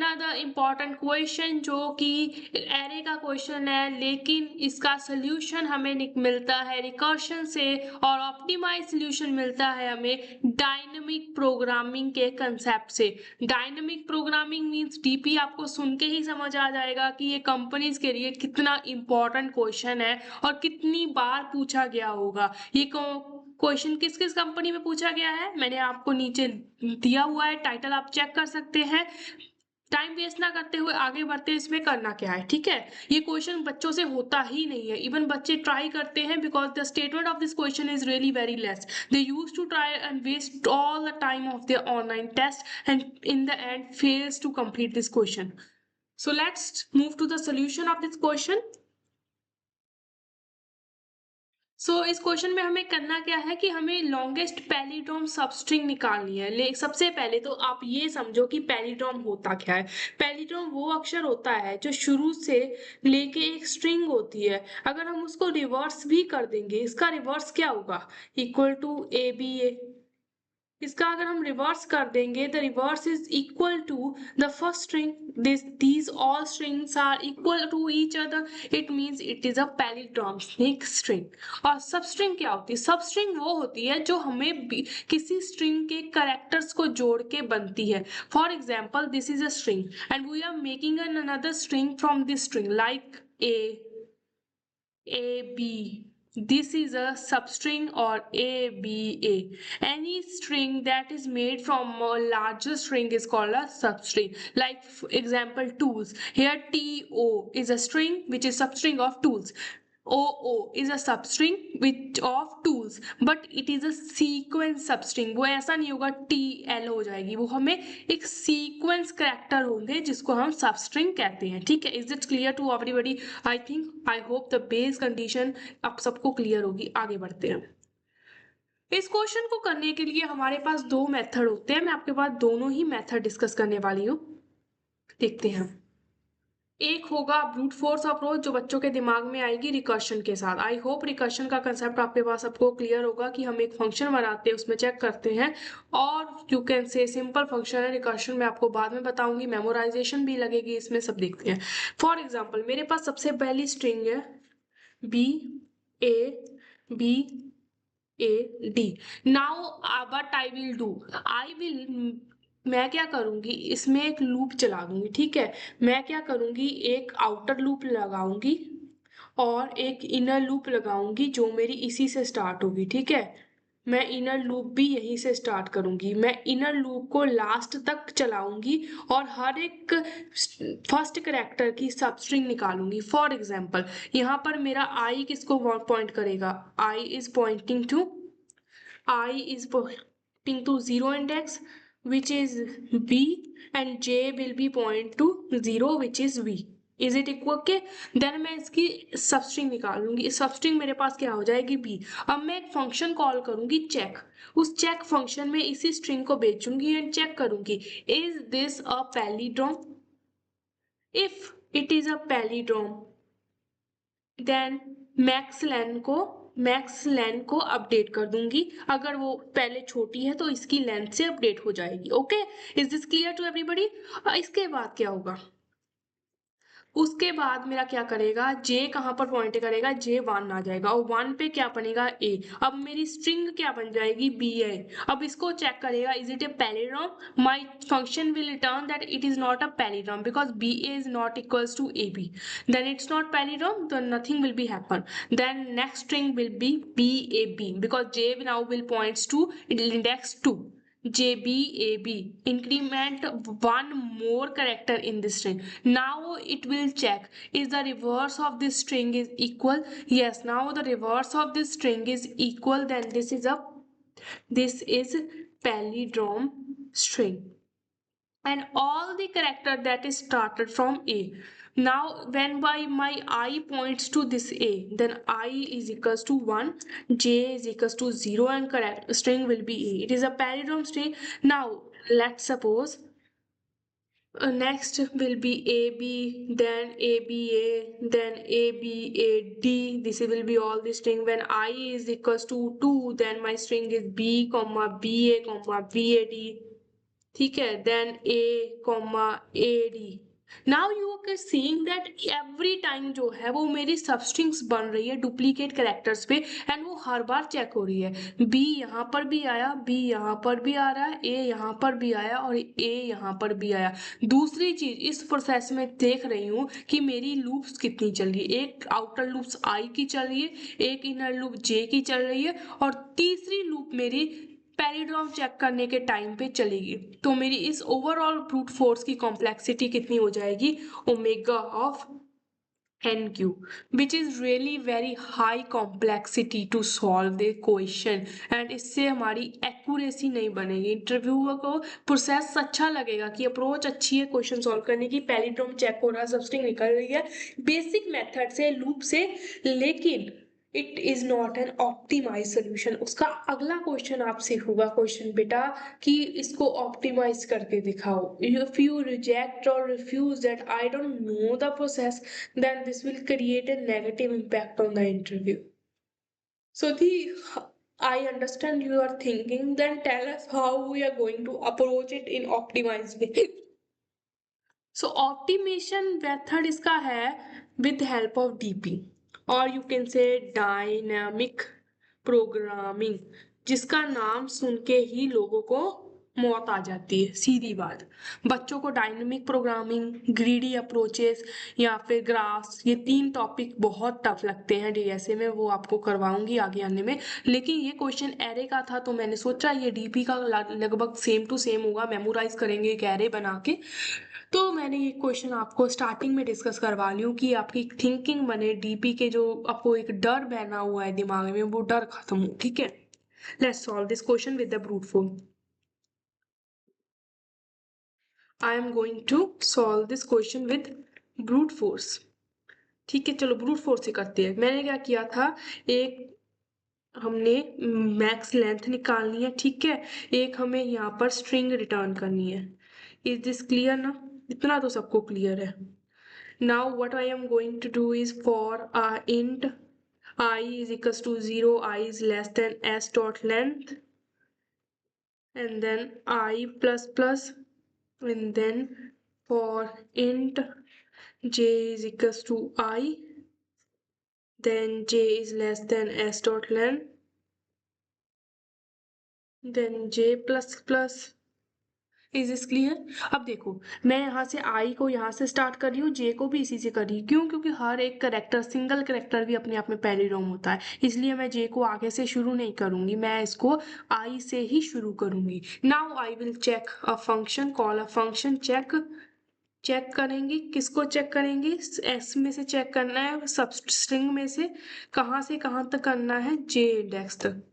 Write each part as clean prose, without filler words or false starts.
Another important question जो कि array का क्वेश्चन है, लेकिन इसका सोल्यूशन हमें मिलता है रिकर्शन से और ऑप्टिमाइज सोल्यूशन मिलता है हमें डायनेमिक प्रोग्रामिंग के कंसेप्ट से। डायनेमिक प्रोग्रामिंग मींस डीपी आपको सुन के ही समझ आ जाएगा कि ये कंपनीज के लिए कितना इम्पोर्टेंट क्वेश्चन है और कितनी बार पूछा गया होगा। ये क्वेश्चन किस किस कंपनी में पूछा गया है मैंने आपको नीचे दिया हुआ है, टाइटल आप चेक कर सकते हैं। टाइम वेस्ट ना करते हुए आगे बढ़ते हैं, इसमें करना क्या है, ठीक है। ये क्वेश्चन बच्चों से होता ही नहीं है, इवन बच्चे ट्राई करते हैं because the statement of this question is really very less. They use to try and waste all the time of their online test and in the end fails to complete this question. So let's move to the solution of this question. इस question में हमें करना क्या है कि हमें longest palindrome substring निकालनी है। सबसे पहले तो आप ये समझो कि पैलिड्रोम होता क्या है। पैलिड्रोम वो अक्षर होता है जो शुरू से लेके एक स्ट्रिंग होती है। अगर हम उसको रिवर्स भी कर देंगे, इसका रिवर्स क्या होगा, equal to A B A. इसका अगर हम रिवर्स कर देंगे, the reverse is equal to the first string. these all strings are equal to each other, it means it is a palindromic string। और सब स्ट्रिंग क्या होती है, सब स्ट्रिंग वो होती है जो हमें किसी स्ट्रिंग के कैरेक्टर्स को जोड़ के बनती है। For example this is a string and we are making another string from this string like a b। This is a substring or a b a। Any string that is made from a larger string is called a substring. Like for example tools, here to is a string which is substring of tools, oo is a substring which of tools, but it is a sequence substring। वो ऐसा नहीं होगा tl हो जाएगी, वो हमें एक sequence character होंगे जिसको हम substring कहते हैं, ठीक है। Is it clear to everybody? I hope the base condition आप सबको clear होगी। आगे बढ़ते हैं। इस क्वेश्चन को करने के लिए हमारे पास दो मेथड होते हैं, मैं आपके पास दोनों ही मेथड डिस्कस करने वाली हूँ। देखते हैं। एक होगा ब्रूट फोर्स अप्रोच जो बच्चों के दिमाग में आएगी रिकर्शन के साथ। आई होप रिकर्शन का कंसेप्ट आपके पास सबको क्लियर होगा कि हम एक फंक्शन बनाते हैं, उसमें चेक करते हैं और you can say simple function है रिकर्शन, मैं आपको बाद में बताऊंगी, मेमोराइजेशन भी लगेगी इसमें, सब देखते हैं। फॉर एग्जाम्पल मेरे पास सबसे पहली स्ट्रिंग है B B A D. Now what I will do, मैं क्या करूंगी, इसमें एक लूप चला दूंगी, ठीक है। मैं क्या करूंगी, एक आउटर लूप लगाऊंगी और एक इनर लूप लगाऊंगी जो मेरी इसी से स्टार्ट होगी, ठीक है। मैं इनर लूप भी यहीं से स्टार्ट करूंगी। मैं इनर लूप को लास्ट तक चलाऊंगी और हर एक फर्स्ट करेक्टर की सब स्ट्रिंग निकालूंगी। फॉर एग्जाम्पल यहाँ पर मेरा आई किसको पॉइंट करेगा, I is pointing to 0 index which is B and J will be point to 0 which is V। Is it equal? के देन मैं इसकी सबस्ट्रिंग निकालूंगी, सबस्ट्रिंग मेरे पास क्या हो जाएगी B। अब मैं एक फंक्शन कॉल करूंगी चेक, उस चेक फंक्शन में इसी स्ट्रिंग को बेचूंगी एंड चेक करूंगी is this a palindrome. If it is a palindrome then max len को अपडेट कर दूंगी। अगर वो पहले छोटी है तो इसकी लेंथ से अपडेट हो जाएगी। Okay, is this clear to everybody? इसके बाद क्या होगा, उसके बाद मेरा क्या करेगा, जे कहाँ पर पॉइंट करेगा, जे 1 आ जाएगा और 1 पे क्या बनेगा ए। अब मेरी स्ट्रिंग क्या बन जाएगी बी ए। अब इसको चेक करेगा is it a palindrome, my function will return that it is not a palindrome because B A is not equals to A B, then it's not palindrome, then nothing will be happen। Then next string will be bab because j now will points to index 2, JBAB, increment one more character in this string। Now it will check is the reverse of this string is equal, yes, now the reverse of this string is equal, then this is palindrome string and all the character that is started from A। Now when by my I points to this A, then I is equals to 1, J is equals to 0 and correct string will be A। It is a palindrome string। Now let's suppose next will be AB, then ABA, then ABAD, this will be all the string। When I is equals to 2, then my string is B comma BA comma BAD। ठीक है, then A comma A D. Now you are seeing that every time जो है वो मेरी substrings बन रही है duplicate characters पे, एंड वो हर बार चेक हो रही है। बी यहाँ पर भी आया, बी यहाँ पर भी आ रहा है, ए यहाँ पर भी आया और ए यहाँ पर भी आया। दूसरी चीज इस प्रोसेस में देख रही हूँ कि मेरी लूप्स कितनी चल रही है। एक आउटर लूप्स आई की चल रही है, एक इनर लूप जे की चल रही है, और तीसरी लूप मेरी पैराड्रॉम चेक करने के टाइम पे चलेगी। तो मेरी इस ओवरऑल ब्रूट फोर्स की कॉम्प्लेक्सिटी कितनी हो जाएगी, omega of n q, which is really very high complexity to solve the question, and इससे हमारी एक्यूरेसी नहीं बनेगी। इंटरव्यूअर को प्रोसेस अच्छा लगेगा कि अप्रोच अच्छी है क्वेश्चन सॉल्व करने की, पैराड्रॉम चेक हो रहा है, सबस्ट्रिंग निकल रही है बेसिक मेथड से, लूप से, लेकिन it is not an optimize solution. उसका अगला क्वेश्चन आपसे होगा क्वेश्चन बेटा कि इसको ऑप्टिमाइज करके दिखाओ। इफ यू रिजेक्ट और refuse that I don't know the process, then this will create a negative impact on the interview. So I understand you are thinking, then tell us how we are going to approach it in optimized way. So optimization method इसका है with help of DP, or you can say dynamic programming, जिसका नाम सुन के ही लोगों को मौत आ जाती है, सीधी बात। बच्चों को डायनेमिक प्रोग्रामिंग, ग्रीडी अप्रोचेस या फिर ग्राफ्स, ये 3 टॉपिक बहुत टफ लगते हैं डीएसए में, वो आपको करवाऊंगी आगे आने में। लेकिन ये क्वेश्चन एरे का था तो मैंने सोचा ये डीपी का लगभग सेम टू सेम होगा, मेमोराइज करेंगे एक एरे बना के। तो मैंने ये क्वेश्चन आपको स्टार्टिंग में डिस्कस करवा ली हूँ कि आपकी थिंकिंग बने, डीपी के जो आपको एक डर बहना हुआ है दिमाग में वो डर खत्म हो। ठीक है, let's solve this question with the brute force. I am going to solve this question with brute force. ठीक है, चलो ब्रूट फोर्स से करते हैं। मैंने क्या किया था, एक हमने मैक्स लेंथ निकालनी है, ठीक है, एक हमें यहाँ पर स्ट्रिंग रिटर्न करनी है। इज दिस क्लियर ना? इतना तो सबको क्लियर है। Now what I am going to do is, for int I is equals to 0, I is less than s dot length, and then I plus plus, and then for int j is equals to I, then j is less than s dot length, then j plus plus। Is is clear? अब देखो, मैं यहाँ से आई को यहाँ से start कर रही हूँ, जे को भी इसी से कर रही हूँ। क्यों? क्योंकि हर एक करेक्टर, सिंगल करेक्टर भी अपने आप में पैराडिग्राम होता है, इसलिए मैं जे को आगे से शुरू नहीं करूंगी, मैं इसको आई से ही शुरू करूंगी। Now I will check a function, call a function check. Check करेंगे, किसको चेक करेंगे? एस में से चेक करना है, सब स्ट्रिंग में से कहाँ तक करना है? जे इंडेक्स तक।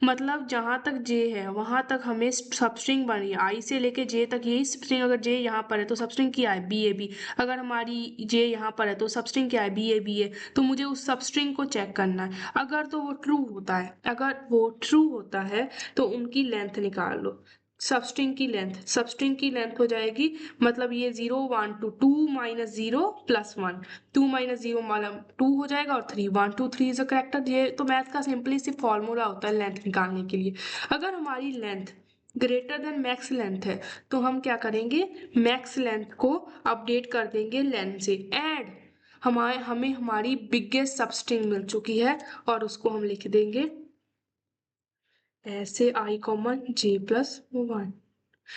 मतलब जहां तक जे है वहां तक हमें सब स्ट्रिंग बनी है, आई से लेके जे तक यही स्ट्रिंग। अगर जे यहाँ पर है तो सब स्ट्रिंग क्या है? B A B. अगर हमारी जे यहाँ पर है तो सब स्ट्रिंग क्या है? बी ए बी ए। तो मुझे उस सब स्ट्रिंग को चेक करना है। अगर तो वो ट्रू होता है, अगर वो ट्रू होता है तो उनकी लेंथ निकाल लो। सबस्ट्रिंग की लेंथ हो जाएगी, मतलब ये 0 1 2, 2 माइनस 0 प्लस 1, 2 माइनस 0 मतलब 2 हो जाएगा, और 3 1 2 3 इज अ करेक्टर। ये तो मैथ का सिंपली सिर्फ फॉर्मूला होता है लेंथ निकालने के लिए। अगर हमारी length greater than max length है तो हम क्या करेंगे, मैक्स लेंथ को अपडेट कर देंगे लेंथ से, एड हमें हमारी बिगेस्ट सबस्ट्रिंग मिल चुकी है, और उसको हम लिख देंगे ऐसे I common j plus 1,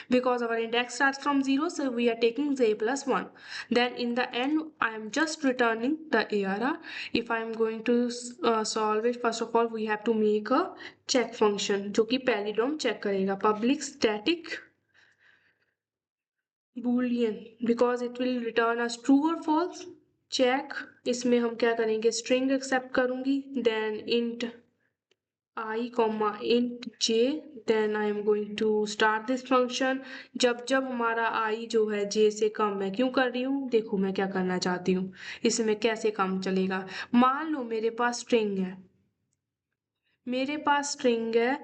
because our index starts from 0, so we are taking j plus 1. Then in the end I am just returning the ARR. If I am going to solve it, first of all we have to make a check function जो कि पैराडिग्राम check करेगा, public static boolean, because it will return us true or false। check, इसमें हम क्या करेंगे, string accept करूंगी, then int I comma int j, then I am going to start this function। जब जब हमारा I जो है j से कम है, क्यों कर रही हूँ, देखो मैं क्या करना चाहती हूँ, इसमें कैसे काम चलेगा। मान लो मेरे पास स्ट्रिंग है,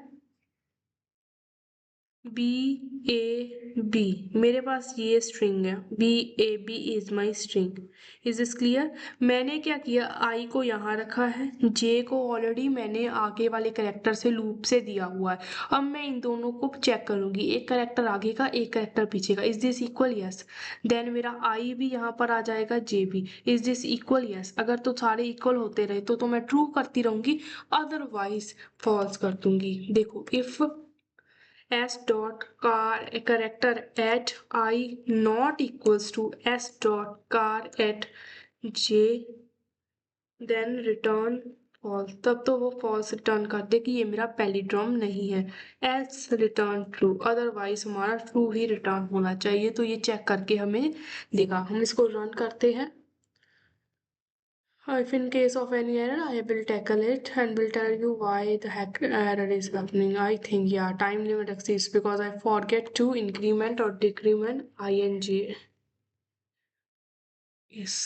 बी ए बी, मेरे पास ये स्ट्रिंग है, B A B is my string. Is this clear? मैंने क्या किया, आई को यहाँ रखा है, जे को ऑलरेडी मैंने आगे वाले करेक्टर से लूप से दिया हुआ है। अब मैं इन दोनों को चेक करूंगी, एक करेक्टर आगे का एक करेक्टर पीछे का। Is this equal? Yes. Then मेरा आई भी यहाँ पर आ जाएगा, जे भी। Is this equal? यस। अगर तो सारे इक्वल होते रहे तो मैं ट्रू करती रहूंगी, अदरवाइज फॉल्स कर दूंगी। देखो, if s dot car character at I not equals to s dot car at j, then return false, तब तो वो false रिटर्न कर दे कि ये मेरा पैलिड्रोम नहीं है। else return true, अदरवाइज हमारा ट्रू ही रिटर्न होना चाहिए। तो ये चेक करके हमें देगा। हम इसको रन करते हैं। If in case of any error, I will tackle it and will tell you why the error is happening. I think, yeah, time limit exists because I forget to increment or decrement ing. Yes.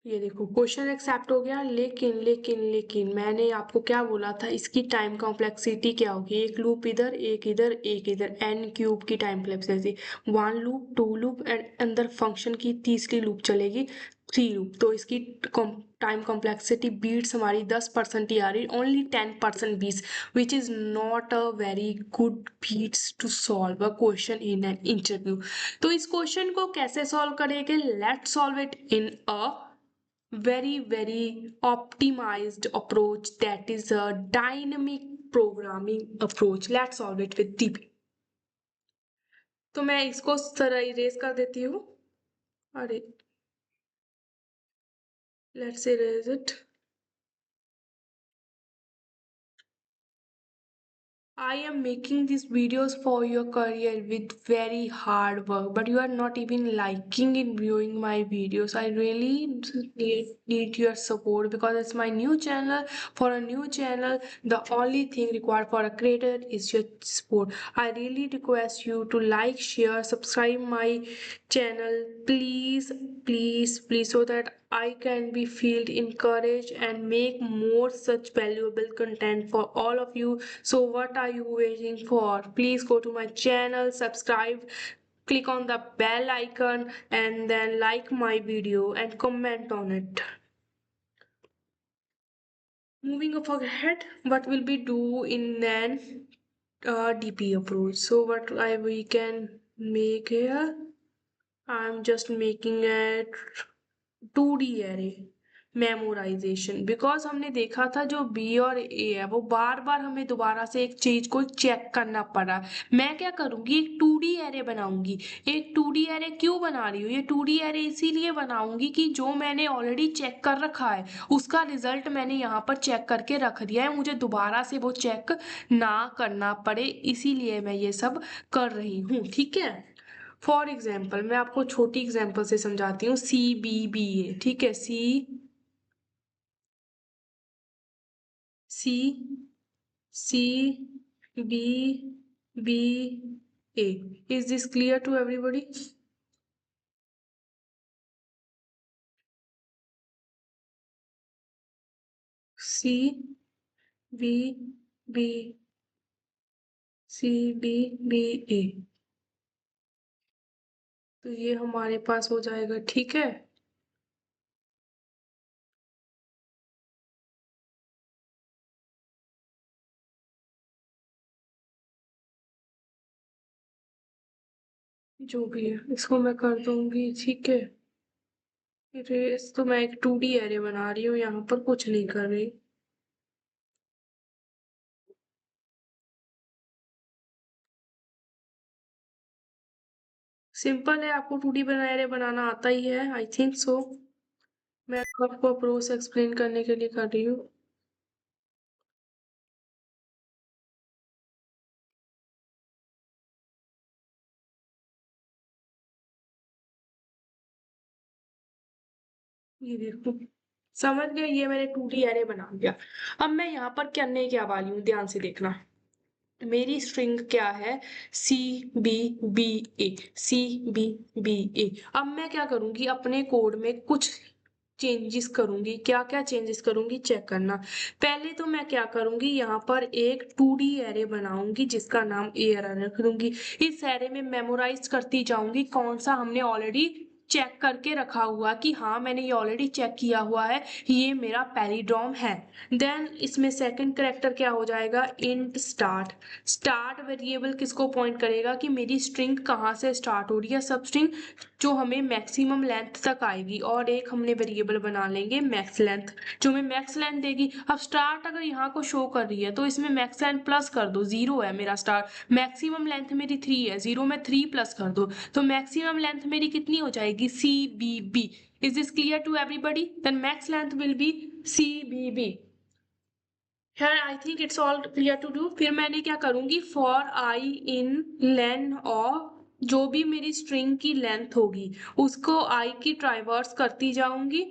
ये देखो, question accept हो गया, लेकिन मैंने आपको क्या बोला था, इसकी टाइम कॉम्प्लेक्सिटी क्या होगी? एक लूप इधर, एक इधर, एक इधर, n क्यूब की time complexity. One loop, two loop and अंदर फंक्शन की तीसरी लूप चलेगी, थ्री लूप। तो इसकी टाइम कॉम्प्लेक्सिटी बीट्स हमारी 10% ही आ रही, only 10% beats, which is not a very good beats to solve a question in an interview. तो इस क्वेश्चन को कैसे सॉल्व करेंगे? Let's solve it in a very optimized approach, that is a dynamic programming approach. Let's solve it with db. तो मैं इसको जरा इरेज कर देती हूँ। अरे, let's erase it. I am making these videos for your career with very hard work, but you are not even liking and viewing my videos. I really need your support because it's my new channel. For a new channel, the only thing required for a creator is your support. I really request you to like, share, subscribe my channel, please, so that I can be feel encouraged and make more such valuable content for all of you. So what are you waiting for? Please go to my channel, subscribe, click on the bell icon, and then like my video and comment on it. Moving ahead, what will we do in an DP approach? So what we can make here, I'm just making it 2D array memorisation, because हमने देखा था जो B और ए है वो बार बार हमें दोबारा से एक चीज को चेक करना पड़ा। मैं क्या करूंगी, एक 2D एरे बनाऊंगी। एक 2D एरे क्यों बना रही हूँ? ये 2D एरे इसीलिए बनाऊंगी कि जो मैंने ऑलरेडी चेक कर रखा है उसका रिजल्ट मैंने यहाँ पर चेक करके रख दिया है, मुझे दोबारा से वो चेक ना करना पड़े, इसीलिए मैं ये सब कर रही हूँ। ठीक है, फॉर एग्जाम्पल मैं आपको छोटी एग्जाम्पल से समझाती हूँ। CBBA, ठीक है, C C B B A. Is this clear to everybody? C B B CBBA, तो ये हमारे पास हो जाएगा। ठीक है, जो भी है इसको मैं कर दूंगी। ठीक है, रेस तो मैं एक 2D एरे बना रही हूँ, यहाँ पर कुछ नहीं कर रही। सिंपल है, आपको 2D एरे बनाना आता ही है, आई थिंक सो। मैं आपको अप्रोच एक्सप्लेन करने के लिए कर रही हूँ। ये देखो, समझ गए? ये मैंने 2D एरे बना दिया। अब मैं यहाँ पर करने क्या वाली हूँ, ध्यान से देखना। मेरी स्ट्रिंग क्या है, CBBA, CBBA। अब मैं क्या करूंगी, अपने कोड में कुछ चेंजेस करूंगी। क्या क्या चेंजेस करूंगी चेक करना। पहले तो मैं क्या करूंगी, यहाँ पर एक 2D एरे बनाऊंगी जिसका नाम एयर रख दूंगी। इस एरे में मेमोराइज करती जाऊंगी कौन सा हमने ऑलरेडी चेक करके रखा हुआ कि हाँ मैंने ये ऑलरेडी चेक किया हुआ है, ये मेरा पैलीड्रॉम है। देन इसमें सेकंड करेक्टर क्या हो जाएगा, इंट स्टार्ट। स्टार्ट वेरिएबल किसको पॉइंट करेगा कि मेरी स्ट्रिंग कहाँ से स्टार्ट हो रही है, सब स्ट्रिंग जो हमें मैक्सिमम लेंथ तक आएगी। और एक हमने वेरिएबल बना लेंगे मैक्स लेंथ, जो हमें मैक्स लेंथ देगी। अब स्टार्ट अगर यहाँ को शो कर रही है तो इसमें मैक्स लेंथ प्लस कर दो, 0 है मेरा स्टार्ट। मैक्सिमम लेंथ मेरी 3 है, 0 में 3 प्लस कर दो तो मैक्सिमम लेंथ मेरी कितनी हो जाएगी, CBB। Is this clear to everybody? Then max length will be CBB। Here I think it's all clear to do। फिर मैंने क्या करूंगी, for I in lane of, जो भी मेरी स्ट्रिंग की लेंथ होगी उसको आई की ट्राइवर्स करती जाऊंगी।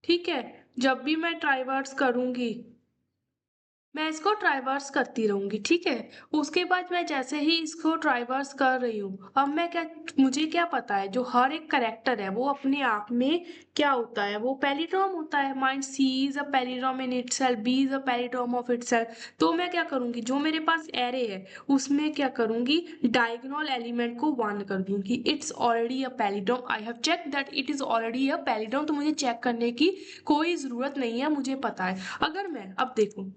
ठीक है, जब भी मैं ट्राइवर्स करूंगी मैं इसको ट्राइवर्स करती रहूंगी। ठीक है, उसके बाद मैं जैसे ही इसको ट्राइवर्स कर रही हूँ, अब मैं क्या, मुझे क्या पता है जो हर एक करेक्टर है वो अपने आप में क्या होता है, वो पैलीड्रॉम होता है। Mind C is a palindrome in itself, B is a palindrome of itself. तो मैं क्या करूंगी, जो मेरे पास एरे है उसमें क्या करूंगी, डायगोनल एलिमेंट को 1 कर दूंगी। It's already a palindrome, I have check that it is already a palindrome. तो मुझे चेक करने की कोई जरूरत नहीं है, मुझे पता है। अगर मैं अब देखूं,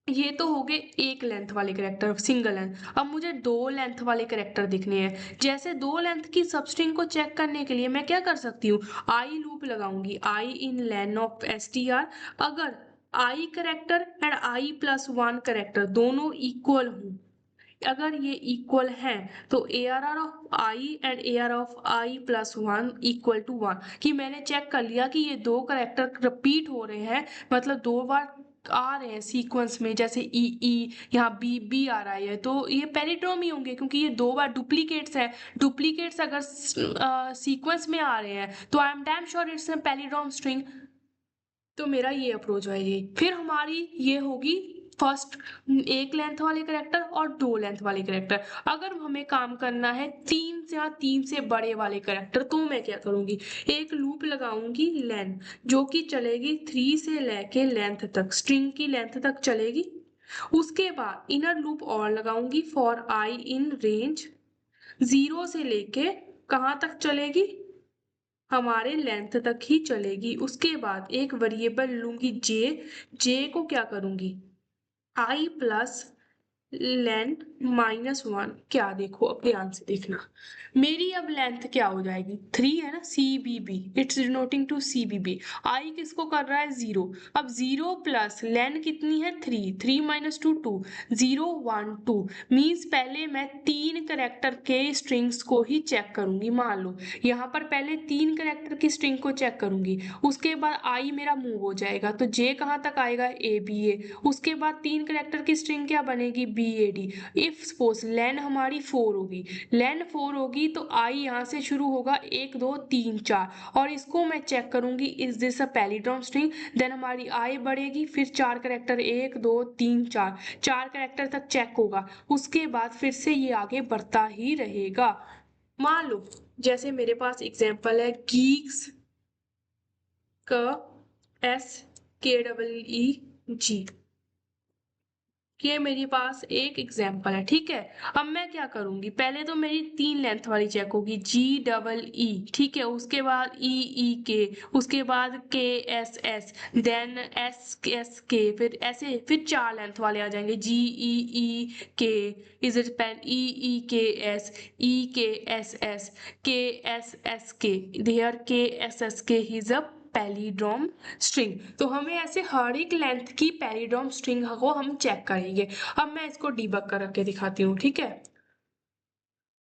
ये तो हो गए एक लेंथ वाले करेक्टर, सिंगल लेंथ। अब मुझे 2 लेंथ वाले करेक्टर दिखने हैं। जैसे 2 लेंथ की सबस्ट्रिंग को चेक करने के लिए मैं क्या कर सकती हूँ, आई लूप लगाऊंगी, आई इन लेन ऑफ str। अगर I character and I plus 1 character दोनों इक्वल हों, अगर ये इक्वल हैं तो A R R of I and A R of I plus 1 equal to 1, कि मैंने चेक कर लिया कि ये 2 करेक्टर रिपीट हो रहे हैं, मतलब 2 बार आ रहे हैं सीक्वेंस में। जैसे ई यहाँ बी आ रहा है तो ये पैलिड्रोम ही होंगे, क्योंकि ये 2 बार डुप्लीकेट्स है। डुप्लीकेट्स अगर सीक्वेंस में आ रहे हैं तो I am damn sure it's a palindrome string. तो मेरा ये अप्रोच है। ये फिर हमारी ये होगी फर्स्ट एक लेंथ वाले करेक्टर और 2 लेंथ वाले करेक्टर। अगर हमें काम करना है 3 से या 3 से बड़े वाले करेक्टर, तो मैं क्या करूंगी, एक लूप लगाऊंगी लेन, जो कि चलेगी 3 से लेके लेंथ तक, स्ट्रिंग की लेंथ तक चलेगी। उसके बाद इनर लूप और लगाऊंगी फॉर आई इन रेंज, 0 से लेके कहाँ तक चलेगी, हमारे लेंथ तक ही चलेगी। उसके बाद एक वेरिएबल लूंगी जे को क्या करूंगी, आई प्लस लेंथ -1। क्या देखो, अब ध्यान से देखना, मेरी अब लेंथ क्या हो जाएगी, 3 है ना, CBB, it's denoting to CBB। I किसको कर रहा है, 0। अब 0 प्लस लेंथ कितनी है, 3, 3 माइनस 2 2, 0 1 2 मीन्स पहले मैं 3 करेक्टर के स्ट्रिंग्स को ही चेक करूंगी। मान लो यहाँ पर पहले 3 करेक्टर की स्ट्रिंग को चेक करूंगी, उसके बाद आई मेरा मूव हो जाएगा तो जे कहाँ तक आएगा, ABA। उसके बाद 3 करेक्टर की स्ट्रिंग क्या बनेगी, BAD। इफ सपोज लेन हमारी 4 होगी, लेन 4 होगी तो आई यहाँ से शुरू होगा 1 2 3 4, और इसको मैं चेक करूंगी is this a palindrome string. Then हमारी आई बढ़ेगी, फिर 4 करेक्टर 1 2 3 4, 4 करेक्टर तक चेक होगा। उसके बाद फिर से ये आगे बढ़ता ही रहेगा। मान लो जैसे मेरे पास एग्जांपल है गीक्स का SKEEG, ये मेरे पास एक एग्जाम्पल है। ठीक है, अब मैं क्या करूंगी, पहले तो मेरी 3 लेंथ वाली चेक होगी, GEE। ठीक है, उसके बाद EEK, उसके बाद KSS, देन SSK, फिर ऐसे फिर 4 लेंथ वाले आ जाएंगे, GEEK, is it pen, EEKS, EKSS, KSSK, there KSSK is a palindrome string. तो हमें ऐसे हर एक लेंथ की पैलीड्रॉम स्ट्रिंग को हम चेक करेंगे। अब मैं इसको डीबग कर के दिखाती हूँ। ठीक है,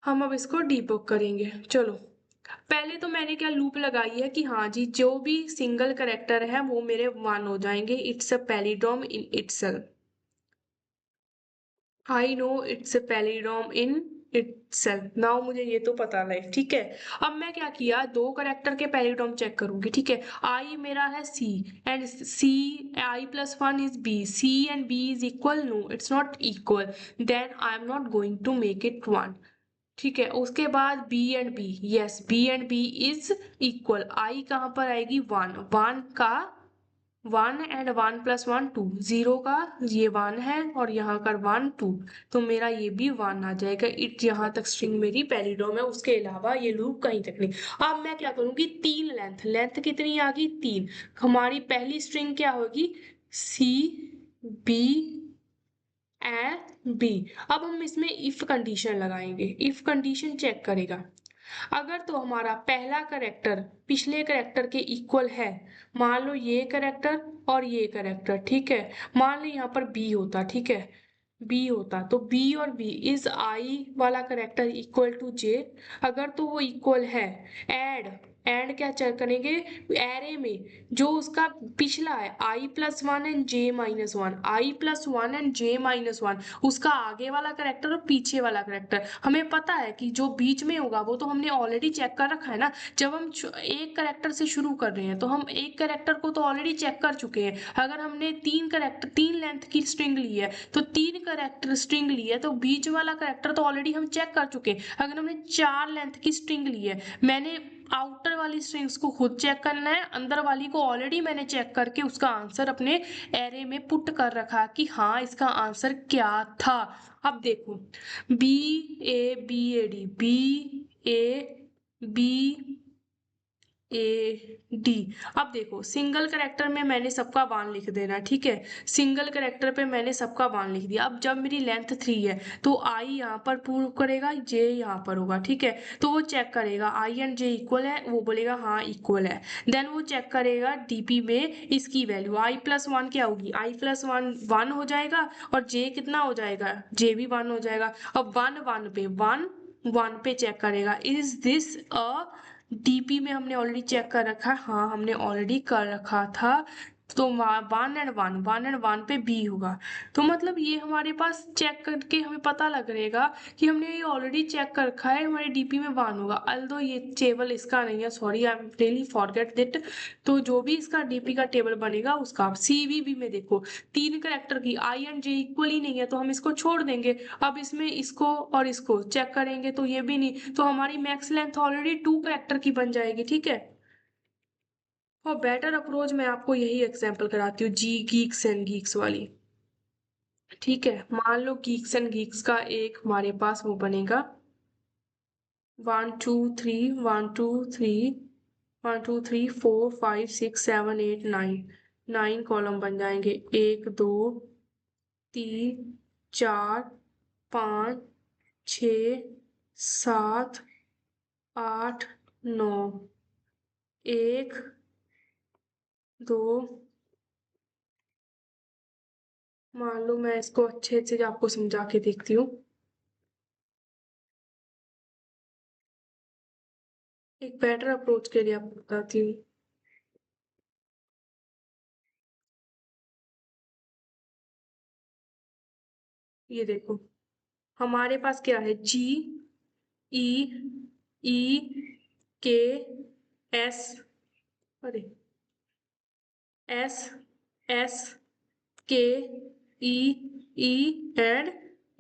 हम अब इसको डीबग करेंगे। चलो, पहले तो मैंने क्या लूप लगाई है कि हाँ जी, जो भी सिंगल करेक्टर है वो मेरे 1 हो जाएंगे। It's a palindrome in itself, I know it's a palindrome in itself. Now मुझे ये तो पता है। ठीक है, अब मैं क्या किया, 2 करेक्टर के पैलीड्रॉम चेक करूंगी। ठीक है, आई मेरा है C and C, I plus 1 is B, C and B is equal, no it's not equal, then I am not going to make it 1। ठीक है, उसके बाद B and B, yes B and B is equal, I कहाँ पर आएगी, one, one का one and one plus one two, zero का ये वन है और यहाँ का वन टू, तो मेरा ये भी वन आ जाएगा। इट यहाँ तक स्ट्रिंग मेरी पैलिड्रोम है, उसके अलावा ये लूप कहीं तक नहीं। अब मैं क्या करूंगी, तीन लेंथ, लेंथ कितनी आ गई, तीन। हमारी पहली स्ट्रिंग क्या होगी, सी बी एंड बी। अब हम इसमें इफ कंडीशन लगाएंगे, इफ कंडीशन चेक करेगा, अगर तो हमारा पहला करेक्टर पिछले करेक्टर के इक्वल है, मान लो ये करेक्टर और ये करेक्टर, ठीक है, मान लो यहाँ पर बी होता, ठीक है, बी होता तो बी और बी इज आई वाला करेक्टर इक्वल टू जे, अगर तो वो इक्वल है, एड एंड क्या चेक करेंगे, एरे में जो उसका पिछला है I plus one and J minus one, I plus one and J minus one, उसका आगे वाला करेक्टर और पीछे वाला करेक्टर, हमें पता है कि जो बीच में होगा वो तो हमने ऑलरेडी चेक कर रखा है ना। जब हम एक करेक्टर से शुरू कर रहे हैं तो हम एक करेक्टर को तो ऑलरेडी चेक कर चुके हैं। अगर हमने तीन करेक्टर, तीन लेंथ की स्ट्रिंग ली है तो तीन करेक्टर स्ट्रिंग ली है तो बीच वाला करेक्टर तो ऑलरेडी हम चेक कर चुके हैं। अगर हमने चार लेंथ की स्ट्रिंग ली है, मैंने आउटर वाली स्ट्रिंग्स को खुद चेक करना है, अंदर वाली को ऑलरेडी मैंने चेक करके उसका आंसर अपने एरे में पुट कर रखा कि हाँ इसका आंसर क्या था। अब देखो, B A B A D, B A B A D, अब देखो सिंगल करेक्टर में मैंने सबका वन लिख देना, ठीक है, सिंगल करेक्टर पे मैंने सबका वन लिख दिया। अब जब मेरी लेंथ थ्री है तो आई यहाँ पर प्रूव करेगा, जे यहाँ पर होगा, ठीक है, तो वो चेक करेगा आई एंड जे इक्वल है, वो बोलेगा हाँ इक्वल है, देन वो चेक करेगा डीपी में इसकी वैल्यू आई प्लस वन क्या होगी, आई प्लस वन वन हो जाएगा और जे कितना हो जाएगा, जे भी वन हो जाएगा। अब वन वन पे वन वन पे चेक करेगा, इज दिस अ डीपी में हमने ऑलरेडी चेक कर रखा है, हाँ हमने ऑलरेडी कर रखा था, तो one and one, one and one पे बी होगा। तो मतलब ये हमारे पास चेक करके हमें पता लग रहेगा कि हमने ये ऑलरेडी चेक कर रखा है, हमारे डीपी में वन होगा, अल्दो ये टेबल इसका नहीं है, sorry I am really forget that. तो जो भी इसका डीपी का टेबल बनेगा उसका, सीवीबी में देखो तीन करेक्टर की आई एंड जे इक्वल ही नहीं है तो हम इसको छोड़ देंगे। अब इसमें इसको और इसको चेक करेंगे तो ये भी नहीं, तो हमारी max length already two character की बन जाएगी, ठीक है। और बेटर अप्रोच मैं आपको यही एग्जांपल कराती हूँ, जी गीक्स एंड गीक्स वाली, ठीक है। मान लो गीक्स एंड गीक्स का एक हमारे पास वो बनेगा, one two three, one two three, one two three four five six seven eight nine, nine column बन जाएंगे, एक दो तीन चार पाँच छ सात आठ नौ, एक दो, मान लो मैं इसको अच्छे से आपको समझा के देखती हूँ, एक बेटर अप्रोच के लिए आपको बताती हूँ। ये देखो हमारे पास क्या है, जी ई ई के एस, अरे S S K E E and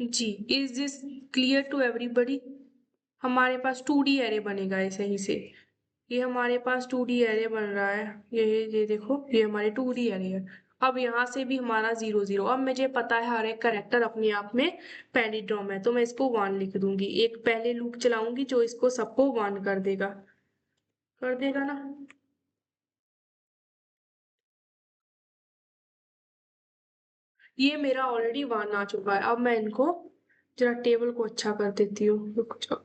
G, is this clear to everybody. हमारे पास टू डी एरे बनेगा ऐसे ही से, ये हमारे पास टू डी एरे बन रहा है, ये देखो ये हमारे टू डी एरे है। अब यहाँ से भी हमारा जीरो जीरो, अब मुझे पता है हर एक करेक्टर अपने आप में पैलिड्रोम है तो मैं इसको वन लिख दूंगी, एक पहले लूप चलाऊंगी जो इसको सबको वन कर देगा, कर देगा ना। ये मेरा ऑलरेडी वन आ चुका है, अब मैं इनको जरा टेबल को अच्छा कर देती हूँ, रुक जाओ।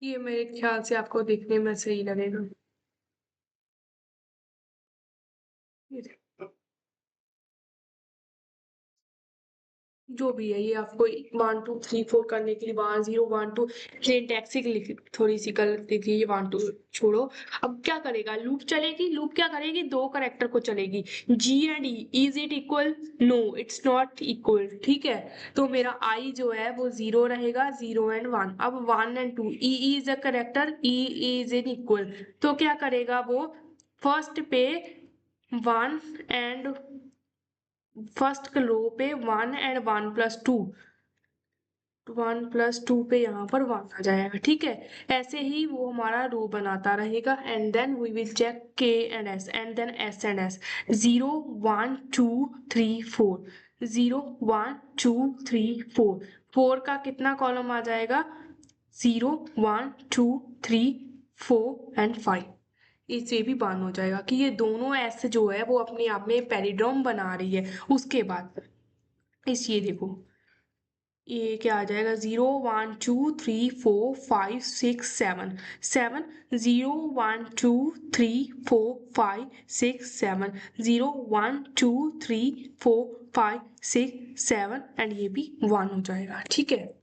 ये मेरे ख्याल से आपको देखने में सही लगेगा। ये जो भी है, ये आपको 1 2 3 4 करने के लिए 1 0 1 2 सिंटैक्स लिख, थोड़ी सी गलत लिखी है, 1 2 छोड़ो। अब क्या करेगा, लूप चलेगी, लूप क्या करेगी, दो करेक्टर को चलेगी, G and E, is it equal, no it's not equal, ठीक है। तो मेरा आई जो है वो 0 रहेगा, 0 एंड 1। अब 1 and 2, E is a character, E is in equal, तो क्या करेगा वो, फर्स्ट पे 1 एंड फर्स्ट रो पे 1 एंड 1 + 2, 1 + 2 पे यहाँ पर 1 आ जाएगा, ठीक है। ऐसे ही वो हमारा रो बनाता रहेगा, and then we will check K and S, and then S and S, 0 1 2 3 4, 0 1 2 3 4, 4 का कितना कॉलम आ जाएगा, 0 1 2 3 4 एंड 5। इससे भी बान हो जाएगा कि ये दोनों एस जो है वो अपने आप में पैलिड्रोम बना रही है। उसके बाद इस ये देखो, ये क्या आ जाएगा, 0 1 2 3 4 5 6 7, 7, 0 1 2 3 4 5 6 7, 0 1 2 3 4 5 6 7, एंड ये भी 1 हो जाएगा, ठीक है।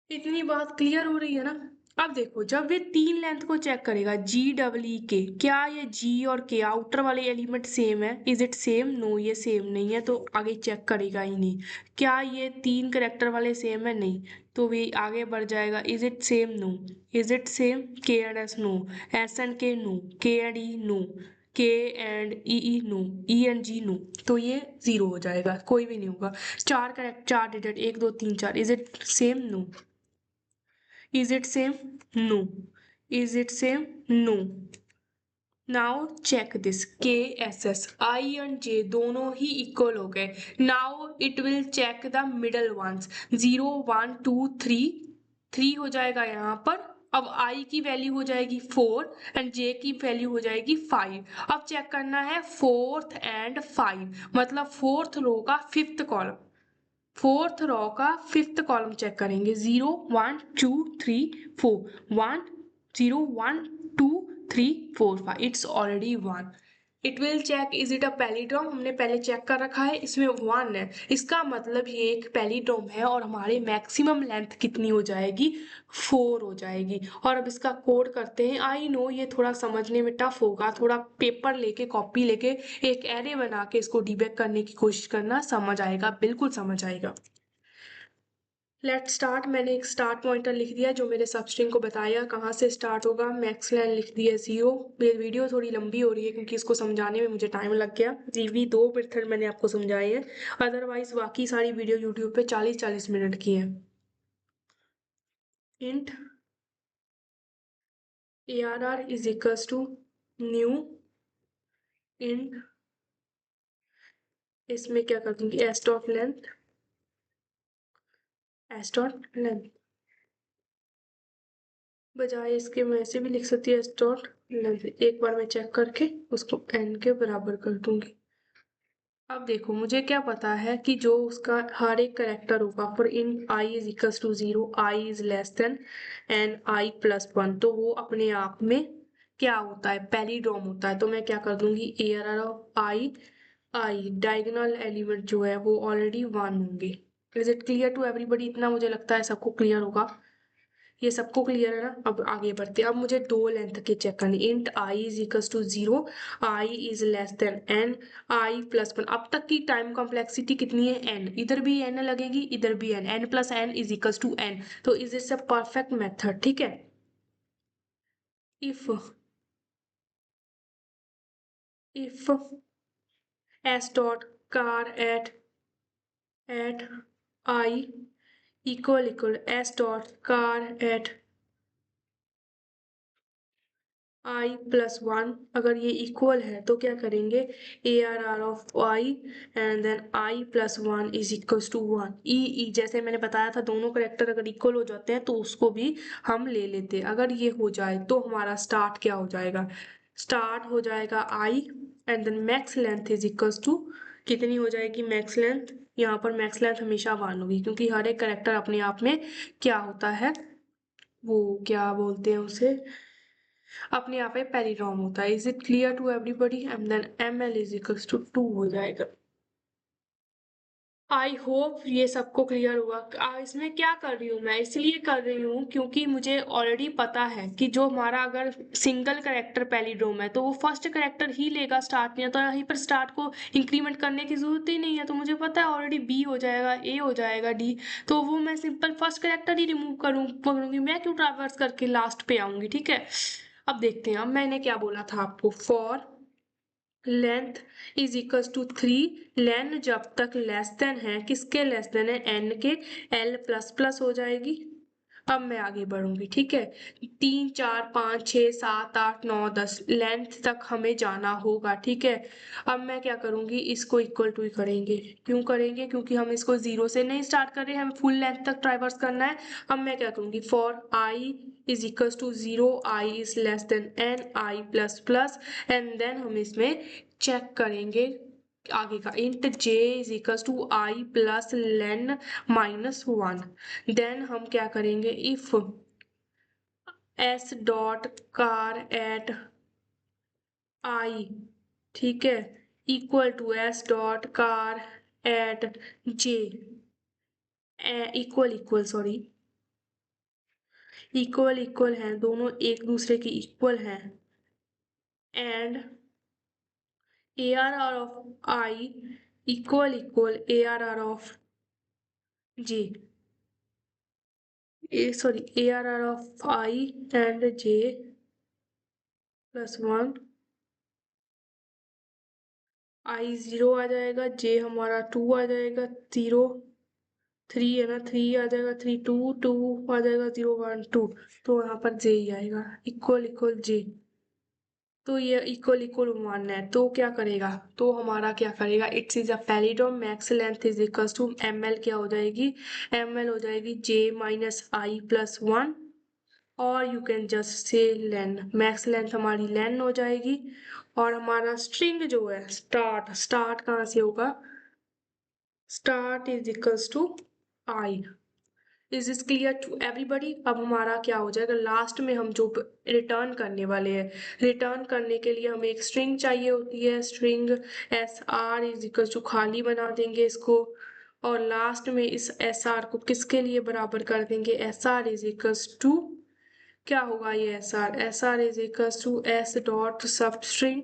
इतनी बात क्लियर हो रही है ना। अब देखो, जब ये तीन लेंथ को चेक करेगा, जी डबल ई के, क्या ये जी और के आउटर वाले एलिमेंट सेम है, इज इट सेम, नो ये सेम नहीं है, तो आगे चेक करेगा ही नहीं। क्या ये तीन करेक्टर वाले सेम है, नहीं, तो वे आगे बढ़ जाएगा, is it same, no, is it same, K and S, no, S and K, no, K and E, no, K and E, no, E and G, no, तो ये 0 हो जाएगा, कोई भी नहीं होगा। चार करेक्ट, चार digit, 1 2 3 4, is it same, no, is it same, no, is it same, no। Now check this, K S S, I and J दोनों ही इक्वल हो गए। Now it will check the middle ones, 0 1 2 3, 3 हो जाएगा यहाँ पर। अब आई की वैल्यू हो जाएगी 4 एंड जे की वैल्यू हो जाएगी 5। अब चेक करना है 4th एंड 5, मतलब फोर्थ रो का फिफ्थ कॉलम, फोर्थ रो का फिफ्थ कॉलम चेक करेंगे, 0 1 2 3 4, 1 0 1 2 3 4 5, it's already 1। It will check is it a palindrome, हमने पहले चेक कर रखा है, इसमें 1 है, इसका मतलब ये एक पैलिड्रोम है, और हमारी मैक्सिमम लेंथ कितनी हो जाएगी, 4 हो जाएगी। और अब इसका कोड करते हैं। आई नो ये थोड़ा समझने में टफ होगा, थोड़ा पेपर लेके, कॉपी लेके एक एरे बना के इसको डिबेग करने की कोशिश करना, समझ आएगा, बिल्कुल समझ आएगा। लेट स्टार्ट, मैंने एक स्टार्ट पॉइंटर लिख दिया जो मेरे सबस्ट्रिंग को बताया कहाँ से स्टार्ट होगा, मैक्स लाइन लिख दिया 0। ये वीडियो थोड़ी लंबी हो रही है क्योंकि इसको समझाने में मुझे टाइम लग गया, ये भी 2 मेथड मैंने आपको समझाए हैं, अदरवाइज बाकी सारी वीडियो यूट्यूब पे 40-40 मिनट की है। Int ARR is equals to new int, इसमें क्या कर दूंगी, S dot length, S dot length, बजाय इसके मैं ऐसे भी लिख सकती हूँ एस डॉट लेंथ। एक बार मैं चेक करके उसको n के बराबर कर दूंगी। अब देखो, मुझे क्या पता है कि जो उसका हर एक करेक्टर होगा for in I is equals to 0, I is less than N I plus 1, तो वो अपने आप में क्या होता है, पैलिड्रोम होता है। तो मैं क्या कर दूंगी, ARR of I, I diagonal element जो है वो ऑलरेडी 1 होंगे। Is it clear to everybody, इतना मुझे लगता है सबको क्लियर होगा, ये सबको क्लियर है ना। अब आगे बढ़ते हैं, अब मुझे दो लेंथ के चेक करनी, int I is equals to 0, I is less than N, I plus 1। अब तक की टाइम कॉम्प्लेक्सिटी कितनी है, एन, इधर भी एन लगेगी, इधर भी N, N plus N is equals to N, तो is it's a perfect method, ठीक है। If if S dot char at I equal S dot char at I plus 1, अगर ये इक्वल है तो क्या करेंगे, ARR of I and then I plus 1 is equals to 1। ई जैसे मैंने बताया था, दोनों करेक्टर अगर इक्वल हो जाते हैं तो उसको भी हम ले लेते हैं। अगर ये हो जाए तो हमारा स्टार्ट क्या हो जाएगा, स्टार्ट हो जाएगा I and then max length is equals to, कितनी हो जाएगी मैक्स लेंथ, यहाँ पर मैक्स लेंथ हमेशा 1 होगी क्योंकि हर एक करेक्टर अपने आप में क्या होता है, वो क्या बोलते हैं उसे, अपने आप में पैलिड्रॉम होता है। Is it clear to everybody? And then M L is equals to 2 हो जाएगा। आई होप ये सबको क्लियर हुआ। इसमें क्या कर रही हूँ मैं, इसलिए कर रही हूँ क्योंकि मुझे ऑलरेडी पता है कि जो हमारा अगर सिंगल करेक्टर पैलिड्रोम है तो वो फर्स्ट करेक्टर ही लेगा स्टार्ट में, तो यहीं पर स्टार्ट को इंक्रीमेंट करने की जरूरत ही नहीं है। तो मुझे पता है ऑलरेडी बी हो जाएगा, ए हो जाएगा, डी। तो वो मैं सिंपल फर्स्ट करेक्टर ही रिमूव करूंगी, मैं क्यों ट्रावर्स करके लास्ट पे आऊंगी। ठीक है, अब देखते हैं। अब मैंने क्या बोला था आपको, for length is equal to 3, len जब तक लेस देन है, किसके लेस देन है, एन के, एल प्लस प्लस हो जाएगी। अब मैं आगे बढ़ूंगी। ठीक है, 3 4 5 6 7 8 9 10 लेंथ तक हमें जाना होगा। ठीक है, अब मैं क्या करूंगी, इसको इक्वल टू ही करेंगे। क्यों करेंगे, क्योंकि हम इसको जीरो से नहीं स्टार्ट कर रहे हैं, हमें फुल लेंथ तक ट्राइवर्स करना है। अब मैं क्या करूंगी, for I is equal to 0, I is less than N, I plus plus, and then हम इसमें चेक करेंगे आगे का, int J is equal to I plus len minus 1। Then हम क्या करेंगे, if S dot char at I, ठीक है, equal to S dot char at J, equal equal sorry, equal equal हैं दोनों, एक दूसरे के इक्वल हैं। And A R R of I equal equal A R R of J, sorry A R R of I and J plus 1। I 0 आ जाएगा, J हमारा 2 आ जाएगा, 0 3 है ना, 3 आ जाएगा, 3 2 2 आ जाएगा, 0 1 2। तो यहाँ पर जे ही आएगा, इक्वल इक्वल जे। तो ये इक्वल इक्वल मानना है, तो क्या करेगा, तो हमारा क्या करेगा, it's is a palindrome, max length is equal to M L, क्या हो जाएगी, एम एल हो जाएगी जे माइनस आई प्लस 1, और you can just say lane, max length हमारी लेन हो जाएगी। और हमारा स्ट्रिंग जो है, स्टार्ट, स्टार्ट कहाँ से होगा, start is equals to I. Is is clear to everybody? अब हमारा क्या हो जाएगा, लास्ट में हम जो रिटर्न करने वाले हैं, रिटर्न करने के लिए हमें एक स्ट्रिंग चाहिए होती है, string S R is equal to, खाली बना देंगे इसको, और लास्ट में इस एस आर को किसके लिए बराबर कर देंगे, S R is equal to, क्या होगा ये S R is equal to S dot substring,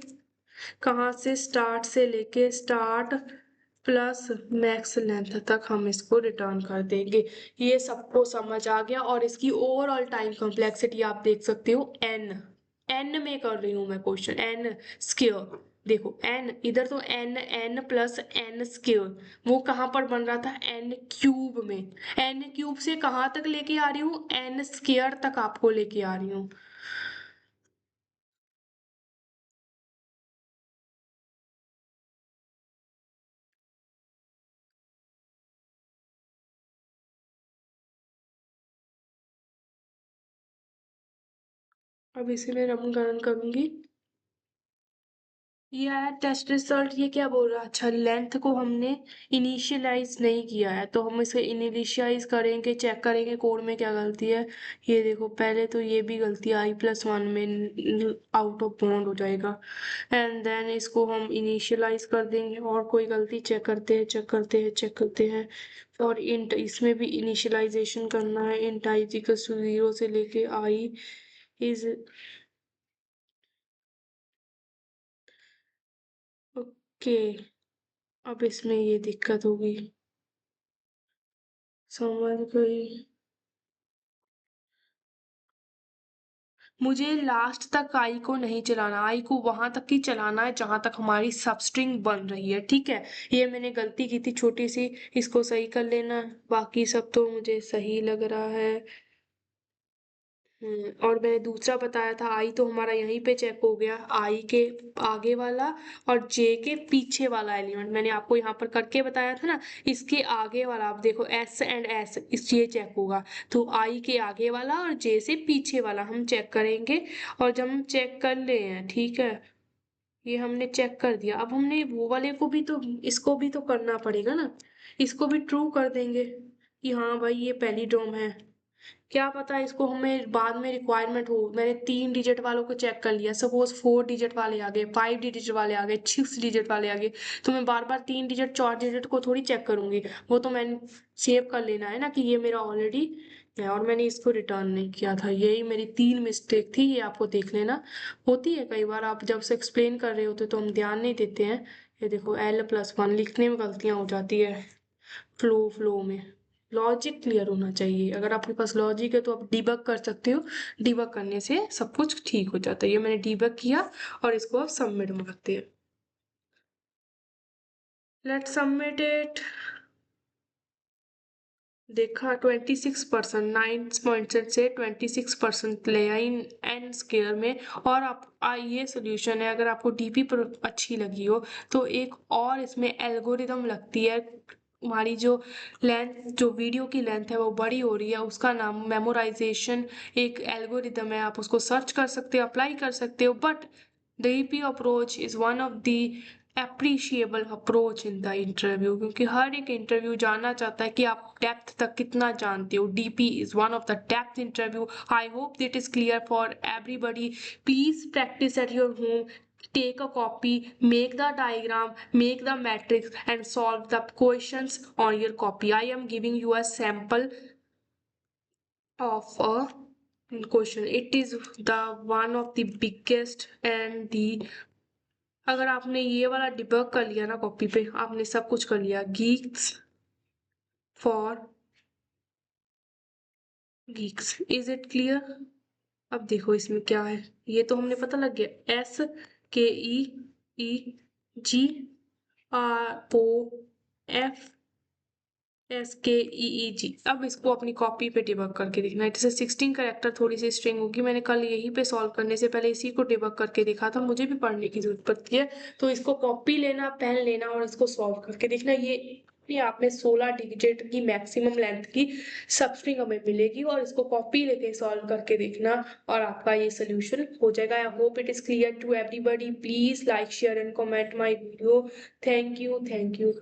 कहाँ से, स्टार्ट से लेके स्टार्ट प्लस मैक्स लेंथ तक हम इसको रिटर्न कर देंगे। ये सबको समझ आ गया, और इसकी ओवरऑल टाइम कॉम्प्लेक्सिटी आप देख सकते हो, एन, एन में कर रही हूँ मैं क्वेश्चन, एन स्क्वायर। देखो एन, इधर तो N, N plus N square, वो कहाँ पर बन रहा था, एन क्यूब में। एन क्यूब से कहाँ तक लेके आ रही हूँ, एन स्क्वायर तक आपको लेके आ रही हूँ। अब इसे मैं रन करूंगी। ये आया टेस्ट रिजल्ट, ये क्या बोल रहा है, अच्छा लेंथ को हमने इनिशियलाइज नहीं किया है, तो हम इसे इनिशियलाइज करेंगे, चेक करेंगे कोड में क्या गलती है। ये देखो, पहले तो ये भी गलती, आई प्लस 1 में आउट ऑफ बाउंड हो जाएगा, एंड देन इसको हम इनिशियलाइज कर देंगे। और कोई गलती चेक करते हैं, चेक करते हैं, चेक करते हैं। और इंट, इसमें भी इनिशियलाइजेशन करना है, इंट आई इक्वल टू 0 से लेके आई इज, ओके। अब इसमें ये दिक्कत होगी, समझ गई। मुझे लास्ट तक आई को नहीं चलाना, आई को वहां तक ही चलाना है जहां तक हमारी सबस्ट्रिंग बन रही है। ठीक है, ये मैंने गलती की थी छोटी सी, इसको सही कर लेना। बाकी सब तो मुझे सही लग रहा है। और मैंने दूसरा बताया था, आई तो हमारा यहीं पे चेक हो गया, आई के आगे वाला और जे के पीछे वाला एलिमेंट मैंने आपको यहाँ पर करके बताया था ना, इसके आगे वाला आप देखो, एस एंड एस, इस ये चेक होगा। तो आई के आगे वाला और जे से पीछे वाला हम चेक करेंगे। और जब हम चेक कर ले हैं, ठीक है, ये हमने चेक कर दिया, अब हमने वो वाले को भी तो, इसको भी तो करना पड़ेगा ना, इसको भी ट्रू कर देंगे कि हाँ भाई ये पैलिड्रोम है। क्या पता इसको हमें बाद में रिक्वायरमेंट हो। मैंने 3 डिजिट वालों को चेक कर लिया, सपोज 4 डिजिट वाले आ गए, 5 डिजिट वाले आ गए, 6 डिजिट वाले आ गए, तो मैं बार बार 3 डिजिट 4 डिजिट को थोड़ी चेक करूंगी। वो तो मैंने सेव कर लेना है ना कि ये मेरा ऑलरेडी है और मैंने इसको रिटर्न नहीं किया था। यही मेरी 3 मिस्टेक थी, ये आपको देख लेना। होती है कई बार, आप जब से एक्सप्लेन कर रहे होते तो हम ध्यान नहीं देते हैं। ये देखो L+1 लिखने में गलतियां हो जाती है, फ्लो में। लॉजिक क्लियर होना चाहिए। अगर आपके पास लॉजिक है तो आप डिबग कर सकते हो, डिबग करने से सब कुछ ठीक हो जाता है। ये मैंने डिबग किया और इसको आप सबमिट मारते हैं। Let's submit it. देखा 26%, 9 से 26% ले आई एन स्केयर में। और आप ये सोल्यूशन है। अगर आपको डीपी पर अच्छी लगी हो तो एक और इसमें एल्गोरिदम लगती है। हमारी जो लेंथ, जो वीडियो की लेंथ है वो बड़ी हो रही है, उसका नाम मेमोराइजेशन एक एल्गोरिदम है। आप उसको सर्च कर सकते हो, अप्लाई कर सकते हो। But DP approach is one of the appreciable approach in the interview, क्योंकि हर एक इंटरव्यू जानना चाहता है कि आप डेप्थ तक कितना जानते हो। DP is one of the depth interview. I hope that is clear for everybody. Please practice at your home, take a copy, make the diagram, make the matrix and solve the questions on your copy. I am giving you a sample of a question. It is the one of the biggest and the, अगर आपने ये वाला debug कर लिया ना copy पे, आपने सब कुछ कर लिया। Geeks for Geeks, is it clear? अब देखो इसमें क्या है, ये तो हमने पता लग गया। SKEEGROFSKEEG। अब इसको अपनी कॉपी पे डिबग करके देखना है। जैसे 16 करेक्टर थोड़ी सी स्ट्रिंग होगी। मैंने कल यहीं पे सॉल्व करने से पहले इसी को डिबग करके देखा था, मुझे भी पढ़ने की जरूरत पड़ती है। तो इसको कॉपी लेना, पेन लेना और इसको सॉल्व करके देखना। ये अपने आप में 16 डिजिट की मैक्सिमम लेंथ की सब स्ट्रिंग हमें मिलेगी और इसको कॉपी लेके सॉल्व करके देखना और आपका ये सोल्यूशन हो जाएगा। I hope it is clear to everybody. Please like, share and comment my video. Thank you, thank you.